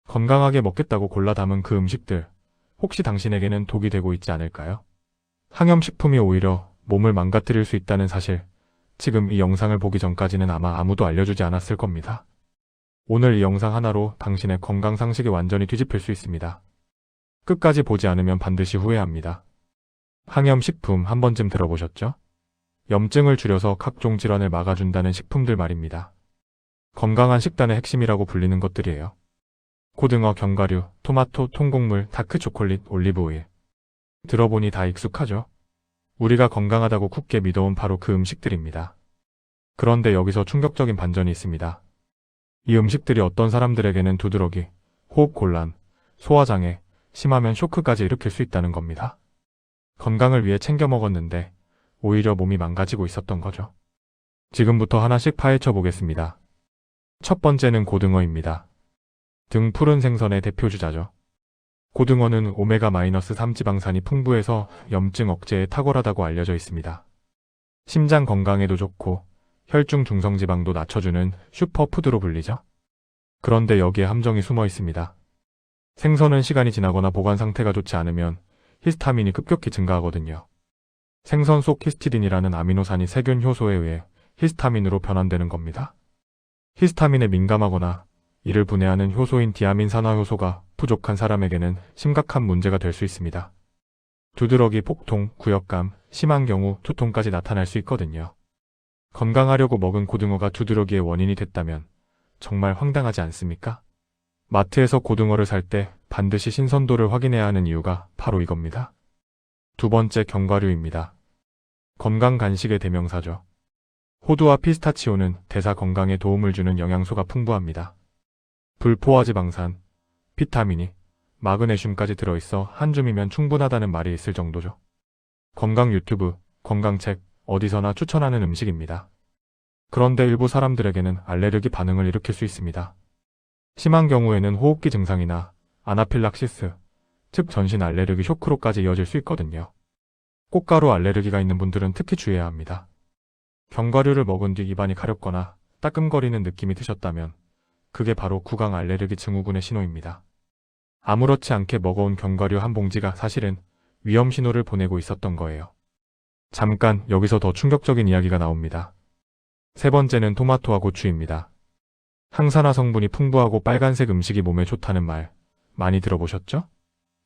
건강하게 먹겠다고 골라 담은 그 음식들, 혹시 당신에게는 독이 되고 있지 않을까요? 항염식품이 오히려 몸을 망가뜨릴 수 있다는 사실, 지금 이 영상을 보기 전까지는 아마 아무도 알려주지 않았을 겁니다. 오늘 이 영상 하나로 당신의 건강 상식이 완전히 뒤집힐 수 있습니다. 끝까지 보지 않으면 반드시 후회합니다. 항염식품 한 번쯤 들어보셨죠? 염증을 줄여서 각종 질환을 막아준다는 식품들 말입니다. 건강한 식단의 핵심이라고 불리는 것들이에요. 고등어, 견과류, 토마토, 통곡물, 다크초콜릿, 올리브오일. 들어보니 다 익숙하죠? 우리가 건강하다고 굳게 믿어온 바로 그 음식들입니다. 그런데 여기서 충격적인 반전이 있습니다. 이 음식들이 어떤 사람들에게는 두드러기, 호흡곤란, 소화장애, 심하면 쇼크까지 일으킬 수 있다는 겁니다. 건강을 위해 챙겨 먹었는데 오히려 몸이 망가지고 있었던 거죠. 지금부터 하나씩 파헤쳐 보겠습니다. 첫 번째는 고등어입니다. 등 푸른 생선의 대표주자죠. 고등어는 오메가-3 지방산이 풍부해서 염증 억제에 탁월하다고 알려져 있습니다. 심장 건강에도 좋고 혈중 중성지방도 낮춰주는 슈퍼푸드로 불리죠. 그런데 여기에 함정이 숨어 있습니다. 생선은 시간이 지나거나 보관 상태가 좋지 않으면 히스타민이 급격히 증가하거든요. 생선 속 히스티딘이라는 아미노산이 세균 효소에 의해 히스타민으로 변환되는 겁니다. 히스타민에 민감하거나 이를 분해하는 효소인 디아민 산화효소가 부족한 사람에게는 심각한 문제가 될 수 있습니다. 두드러기, 복통, 구역감, 심한 경우 두통까지 나타날 수 있거든요. 건강하려고 먹은 고등어가 두드러기의 원인이 됐다면 정말 황당하지 않습니까? 마트에서 고등어를 살 때 반드시 신선도를 확인해야 하는 이유가 바로 이겁니다. 두 번째, 견과류입니다. 건강 간식의 대명사죠. 호두와 피스타치오는 대사 건강에 도움을 주는 영양소가 풍부합니다. 불포화지방산, 비타민이, 마그네슘까지 들어있어 한 줌이면 충분하다는 말이 있을 정도죠. 건강 유튜브, 건강책, 어디서나 추천하는 음식입니다. 그런데 일부 사람들에게는 알레르기 반응을 일으킬 수 있습니다. 심한 경우에는 호흡기 증상이나 아나필락시스, 즉 전신 알레르기 쇼크로까지 이어질 수 있거든요. 꽃가루 알레르기가 있는 분들은 특히 주의해야 합니다. 견과류를 먹은 뒤 입안이 가렵거나 따끔거리는 느낌이 드셨다면 그게 바로 구강 알레르기 증후군의 신호입니다. 아무렇지 않게 먹어온 견과류 한 봉지가 사실은 위험 신호를 보내고 있었던 거예요. 잠깐 여기서 더 충격적인 이야기가 나옵니다. 세 번째는 토마토와 고추입니다. 항산화 성분이 풍부하고 빨간색 음식이 몸에 좋다는 말 많이 들어보셨죠?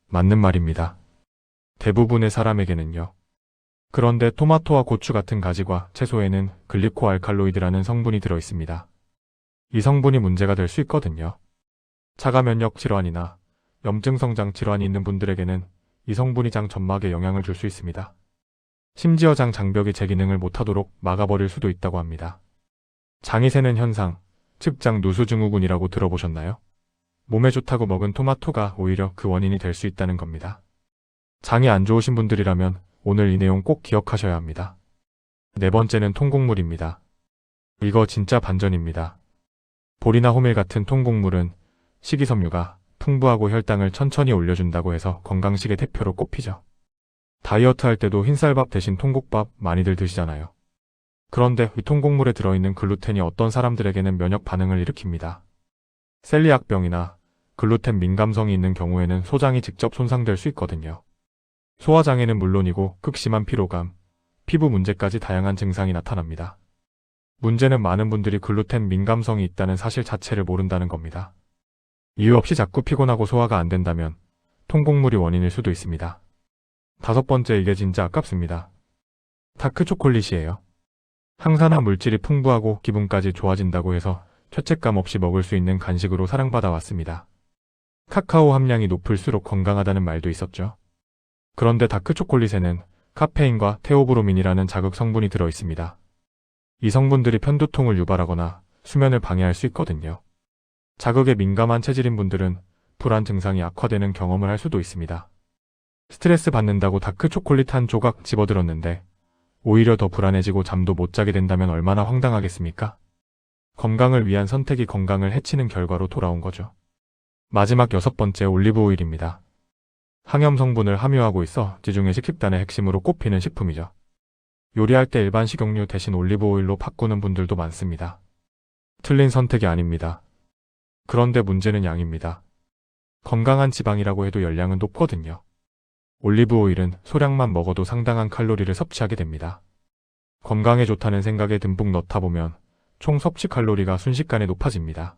맞는 말입니다. 대부분의 사람에게는요. 그런데 토마토와 고추 같은 가지과 채소에는 글리코알칼로이드라는 성분이 들어있습니다. 이 성분이 문제가 될 수 있거든요. 자가 면역 질환이나 염증 성장 질환이 있는 분들에게는 이 성분이 장 점막에 영향을 줄 수 있습니다. 심지어 장 장벽이 제 기능을 못하도록 막아버릴 수도 있다고 합니다. 장이 새는 현상, 즉 장 누수 증후군이라고 들어보셨나요? 몸에 좋다고 먹은 토마토가 오히려 그 원인이 될 수 있다는 겁니다. 장이 안 좋으신 분들이라면 오늘 이 내용 꼭 기억하셔야 합니다. 네 번째는 통곡물입니다. 이거 진짜 반전입니다. 보리나 호밀 같은 통곡물은 식이섬유가 풍부하고 혈당을 천천히 올려준다고 해서 건강식의 대표로 꼽히죠. 다이어트 할 때도 흰쌀밥 대신 통곡밥 많이들 드시잖아요. 그런데 이 통곡물에 들어있는 글루텐이 어떤 사람들에게는 면역 반응을 일으킵니다. 셀리악병이나 글루텐 민감성이 있는 경우에는 소장이 직접 손상될 수 있거든요. 소화장애는 물론이고 극심한 피로감, 피부 문제까지 다양한 증상이 나타납니다. 문제는 많은 분들이 글루텐 민감성이 있다는 사실 자체를 모른다는 겁니다. 이유 없이 자꾸 피곤하고 소화가 안 된다면 통곡물이 원인일 수도 있습니다. 다섯 번째, 이게 진짜 아깝습니다. 다크초콜릿이에요. 항산화 물질이 풍부하고 기분까지 좋아진다고 해서 죄책감 없이 먹을 수 있는 간식으로 사랑받아 왔습니다. 카카오 함량이 높을수록 건강하다는 말도 있었죠. 그런데 다크초콜릿에는 카페인과 테오브로민이라는 자극 성분이 들어있습니다. 이 성분들이 편두통을 유발하거나 수면을 방해할 수 있거든요. 자극에 민감한 체질인 분들은 불안 증상이 악화되는 경험을 할 수도 있습니다. 스트레스 받는다고 다크초콜릿 한 조각 집어들었는데 오히려 더 불안해지고 잠도 못 자게 된다면 얼마나 황당하겠습니까? 건강을 위한 선택이 건강을 해치는 결과로 돌아온 거죠. 마지막 여섯 번째, 올리브오일입니다. 항염 성분을 함유하고 있어 지중해식 식단의 핵심으로 꼽히는 식품이죠. 요리할 때 일반 식용유 대신 올리브오일로 바꾸는 분들도 많습니다. 틀린 선택이 아닙니다. 그런데 문제는 양입니다. 건강한 지방이라고 해도 열량은 높거든요. 올리브 오일은 소량만 먹어도 상당한 칼로리를 섭취하게 됩니다. 건강에 좋다는 생각에 듬뿍 넣다 보면 총 섭취 칼로리가 순식간에 높아집니다.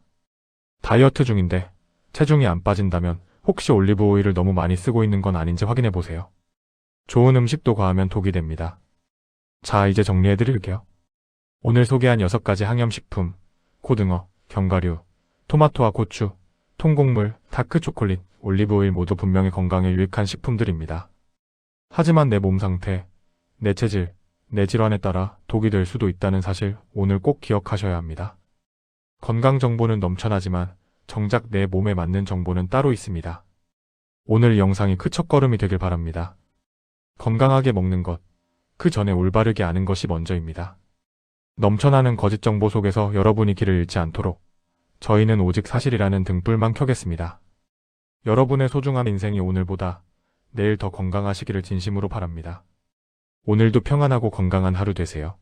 다이어트 중인데 체중이 안 빠진다면 혹시 올리브 오일을 너무 많이 쓰고 있는 건 아닌지 확인해 보세요. 좋은 음식도 과하면 독이 됩니다. 자, 이제 정리해 드릴게요. 오늘 소개한 6가지 항염식품, 고등어, 견과류, 토마토와 고추, 통곡물, 다크초콜릿, 올리브오일 모두 분명히 건강에 유익한 식품들입니다. 하지만 내 몸 상태, 내 체질, 내 질환에 따라 독이 될 수도 있다는 사실 오늘 꼭 기억하셔야 합니다. 건강 정보는 넘쳐나지만 정작 내 몸에 맞는 정보는 따로 있습니다. 오늘 이 영상이 그 첫걸음이 되길 바랍니다. 건강하게 먹는 것, 그 전에 올바르게 아는 것이 먼저입니다. 넘쳐나는 거짓 정보 속에서 여러분이 길을 잃지 않도록 저희는 오직 사실이라는 등불만 켜겠습니다. 여러분의 소중한 인생이 오늘보다 내일 더 건강하시기를 진심으로 바랍니다. 오늘도 평안하고 건강한 하루 되세요.